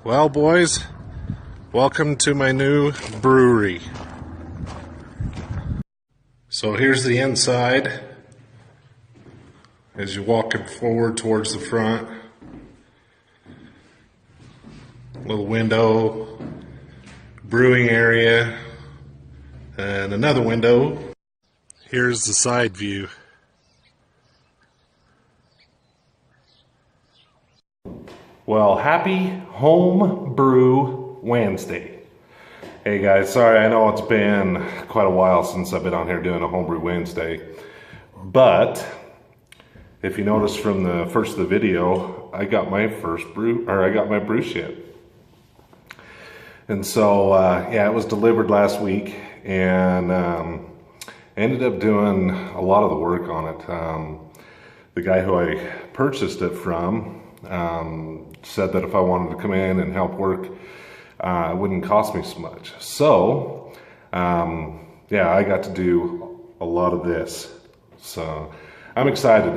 Well, boys, welcome to my new brewery. So here's the inside as you're walking forward towards the front. Little window, brewing area, and another window. Here's the side view. Well, happy Homebrew Wednesday. Hey guys, sorry, I know it's been quite a while since I've been on here doing a Homebrew Wednesday, but if you notice from the first of the video, I got my brew shed. And so, yeah, it was delivered last week, and ended up doing a lot of the work on it. The guy who I purchased it from said that if I wanted to come in and help work, it wouldn't cost me so much. So, yeah, I got to do a lot of this. So, I'm excited.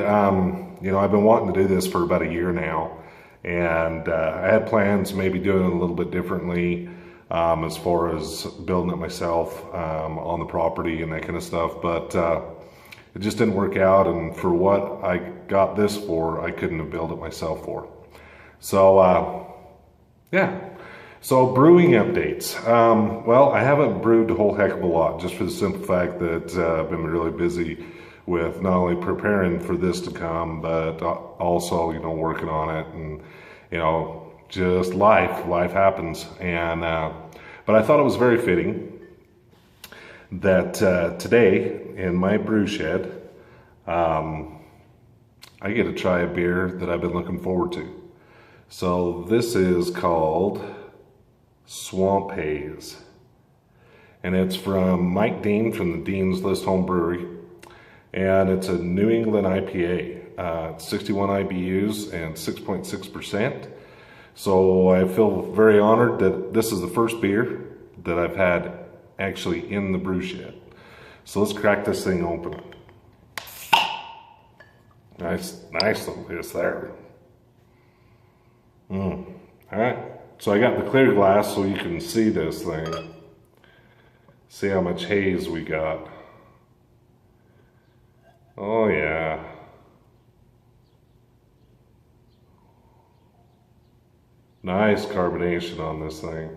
You know, I've been wanting to do this for about a year now, and I had plans maybe doing it a little bit differently as far as building it myself on the property and that kind of stuff, but it just didn't work out, and for what I got this for, I couldn't have built it myself for. So, yeah. So, brewing updates. Well, I haven't brewed a whole heck of a lot, just for the simple fact that I've been really busy with not only preparing for this to come, but also, you know, working on it, and, you know, just life happens. And, but I thought it was very fitting that today in my brew shed, I get to try a beer that I've been looking forward to. So this is called Swamp Haze, and it's from Mike Dean from the Dean's List Home Brewery, and it's a New England IPA, 61 IBUs and 6.6%. So I feel very honored that this is the first beer that I've had actually in the brew shed. So let's crack this thing open. Nice little hiss there. All right, so I got the clear glass so you can see this thing. See how much haze we got. Oh yeah. Nice carbonation on this thing.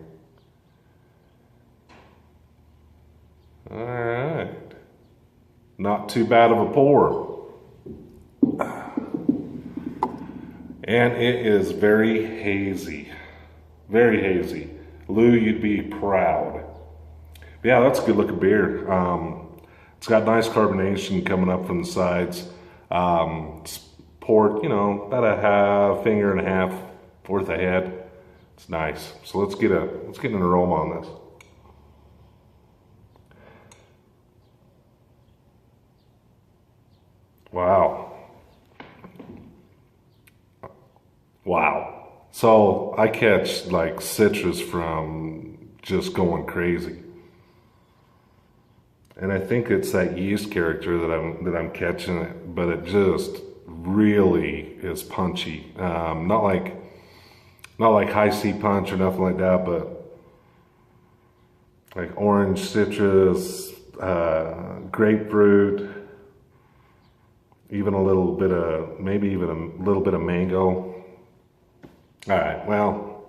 All right. Not too bad of a pour. And it is very hazy. Very hazy. Lou, you'd be proud. But yeah, that's a good looking beer. It's got nice carbonation coming up from the sides. It's poured, you know, about a finger and a half worth of head. It's nice. So let's get an aroma on this. Wow. Wow. So I catch like citrus from just going crazy. And I think it's that yeast character that I'm catching it, but it just really is punchy. Not like high C punch or nothing like that, but like orange, citrus, grapefruit, even a little bit of, maybe even a little bit of mango. All right, well,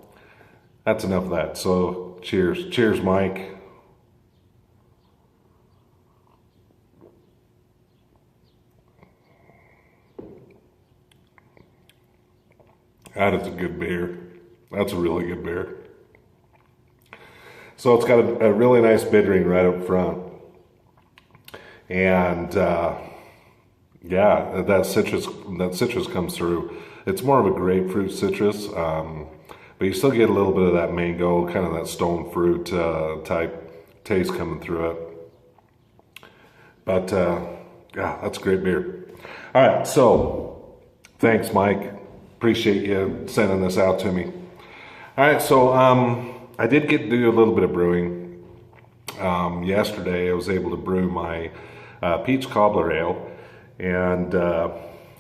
that's enough of that. So cheers. Cheers, Mike. That is a good beer. That's a really good beer. So it's got a really nice bittering right up front. And yeah, that citrus comes through. It's more of a grapefruit citrus, but you still get a little bit of that mango, kind of that stone fruit type taste coming through it. But yeah, that's a great beer. All right, so thanks, Mike. Appreciate you sending this out to me. All right, so I did get to do a little bit of brewing. Yesterday I was able to brew my peach cobbler ale, and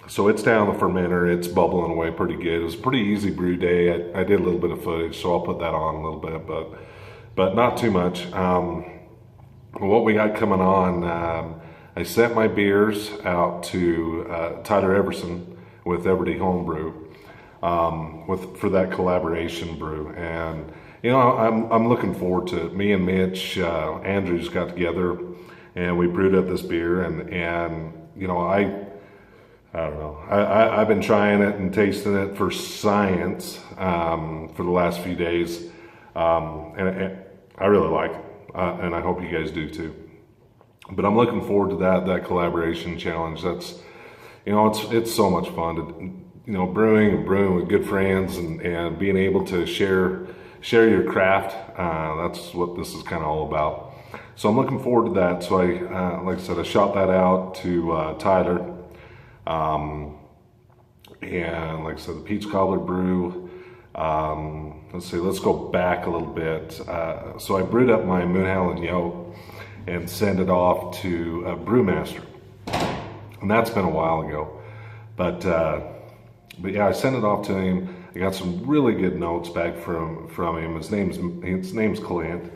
So it's down the fermenter, it's bubbling away pretty good. It was a pretty easy brew day. I did a little bit of footage, so I'll put that on a little bit, but not too much. What we got coming on, I sent my beers out to Tyler Everson with Everdy Homebrew for that collaboration brew, and you know, I'm looking forward to it. Me and Mitch Andrews got together and we brewed up this beer, and you know, I don't know. I've been trying it and tasting it for science for the last few days, and I really like it, and I hope you guys do too. But I'm looking forward to that collaboration challenge. That's, you know, it's so much fun to, you know, brewing with good friends and being able to share your craft. That's what this is kind of all about. So I'm looking forward to that. So I, like I said, I shot that out to Tyler. And like I said, the Peach Cobbler brew, let's see, let's go back a little bit. So I brewed up my Moonhowlin' Yolk and sent it off to Brewmaster. And that's been a while ago. But yeah, I sent it off to him. I got some really good notes back from him. His name's Clint.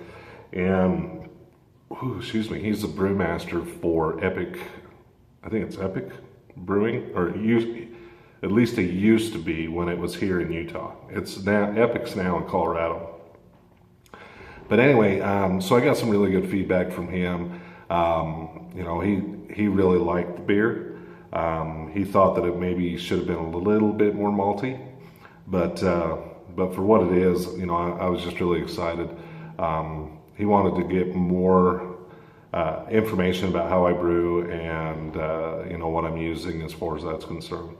And, excuse me, he's the brewmaster for Epic, I think it's Epic Brewing, or at least it used to be when it was here in Utah. It's now, Epic's now in Colorado. But anyway, so I got some really good feedback from him. You know, he really liked the beer. He thought that it maybe should have been a little bit more malty, but for what it is, you know, I was just really excited. He wanted to get more information about how I brew and you know, what I'm using as far as that's concerned.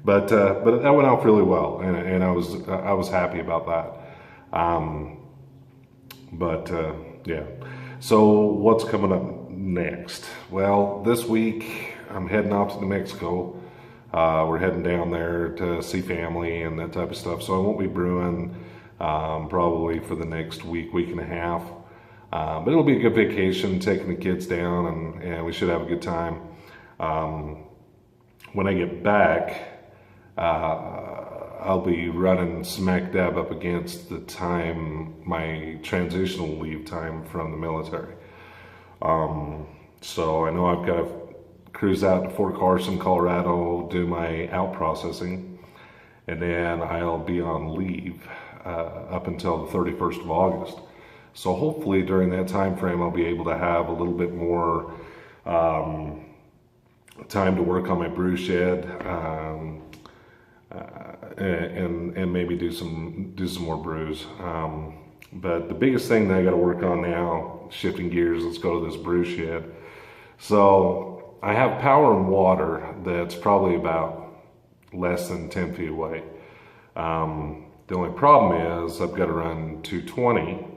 But that went off really well, and I was happy about that. Yeah. So what's coming up next? Well, this week I'm heading off to New Mexico. We're heading down there to see family and that type of stuff. So I won't be brewing probably for the next week and a half. But it'll be a good vacation, taking the kids down, and we should have a good time. When I get back, I'll be running smack dab up against the time, my transitional leave time from the military. So I know I've got to cruise out to Fort Carson, Colorado, do my out processing, and then I'll be on leave up until the 31st of August. So hopefully during that time frame, I'll be able to have a little bit more time to work on my brew shed, and maybe do some more brews. But the biggest thing that I got to work on now, shifting gears, let's go to this brew shed. So I have power and water that's probably about less than 10 feet away. The only problem is I've got to run 220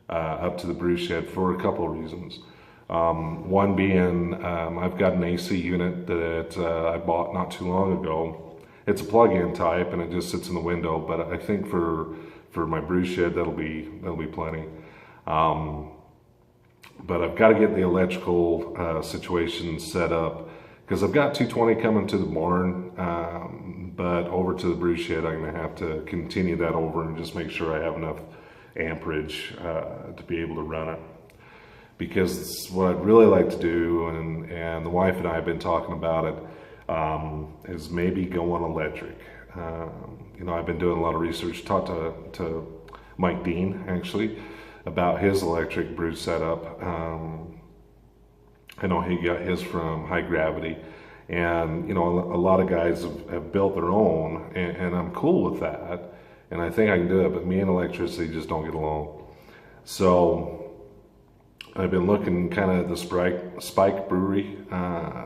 up to the brew shed for a couple of reasons. One being, I've got an AC unit that I bought not too long ago. It's a plug-in type, and it just sits in the window. But I think for my brew shed, that'll be plenty. But I've got to get the electrical situation set up, because I've got 220 coming to the barn, but over to the brew shed, I'm going to have to continue that over and just make sure I have enough amperage to be able to run it. Because what I'd really like to do, and the wife and I have been talking about it, is maybe go on electric. You know, I've been doing a lot of research, talked to Mike Dean actually about his electric brew setup. I know he got his from High Gravity, and you know, a lot of guys have built their own, and I'm cool with that, and I think I can do it, but me and electricity just don't get along. So I've been looking kind of at the Spike Brewery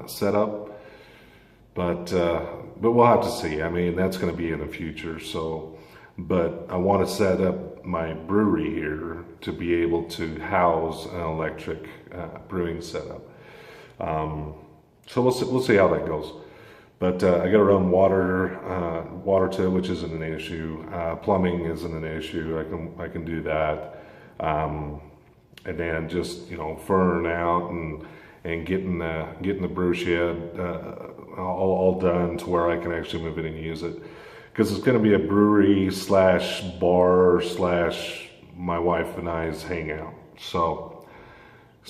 setup, but we'll have to see. I mean, that's going to be in the future. So, but I want to set up my brewery here to be able to house an electric brewing setup. So we'll see how that goes. But I got to run water to it, which isn't an issue. Plumbing isn't an issue. I can do that. And then just, you know, furring out and getting the brew shed all done to where I can actually move in and use it. Because it's going to be a brewery slash bar slash my wife and I's hangout. So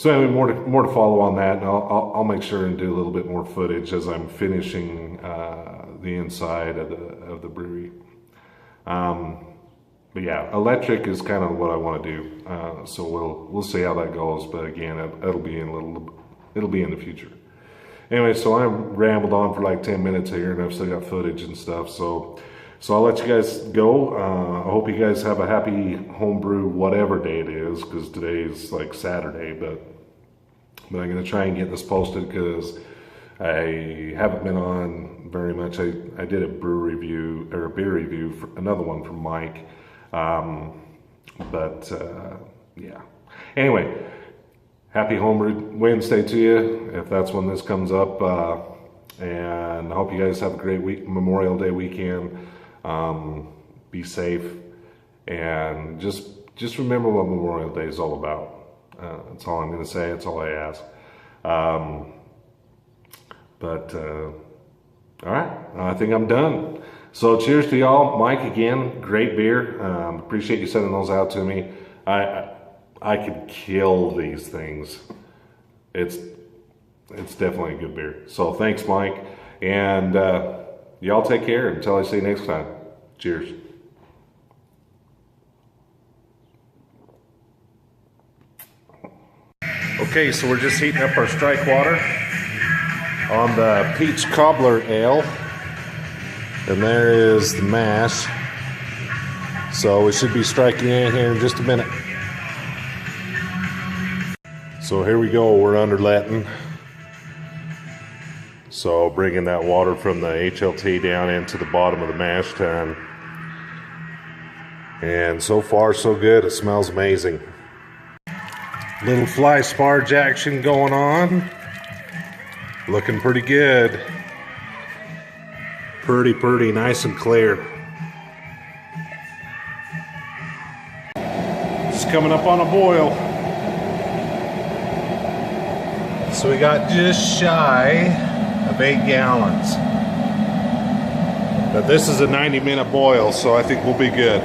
anyway, more to follow on that, and I'll make sure and do a little bit more footage as I'm finishing the inside of the brewery. But yeah, electric is kind of what I want to do. So we'll see how that goes. But again, it'll be in the future. Anyway, so I rambled on for like 10 minutes here, and I've still got footage and stuff. So I'll let you guys go. I hope you guys have a happy homebrew whatever day it is, because today is like Saturday. But I'm going to try and get this posted because I haven't been on very much. I did a beer review for another one from Mike. Yeah. Anyway, happy Homebrew Wednesday to you, if that's when this comes up. And I hope you guys have a great Memorial Day weekend. Be safe, and just remember what Memorial Day is all about. That's all I'm going to say. That's all I ask. All right, I think I'm done. So cheers to y'all. Mike, again, great beer. Appreciate you sending those out to me. I could kill these things. It's definitely a good beer. So thanks, Mike, and y'all take care until I see you next time. Cheers. Okay, so we're just heating up our strike water on the peach cobbler ale, and there is the mash. So we should be striking in here in just a minute. So here we go, we're underletting. So bringing that water from the HLT down into the bottom of the mash tun. And so far so good, it smells amazing. Little fly sparge action going on. Looking pretty good. Pretty nice and clear. It's coming up on a boil. So we got just shy of 8 gallons. But this is a 90-minute boil, so I think we'll be good.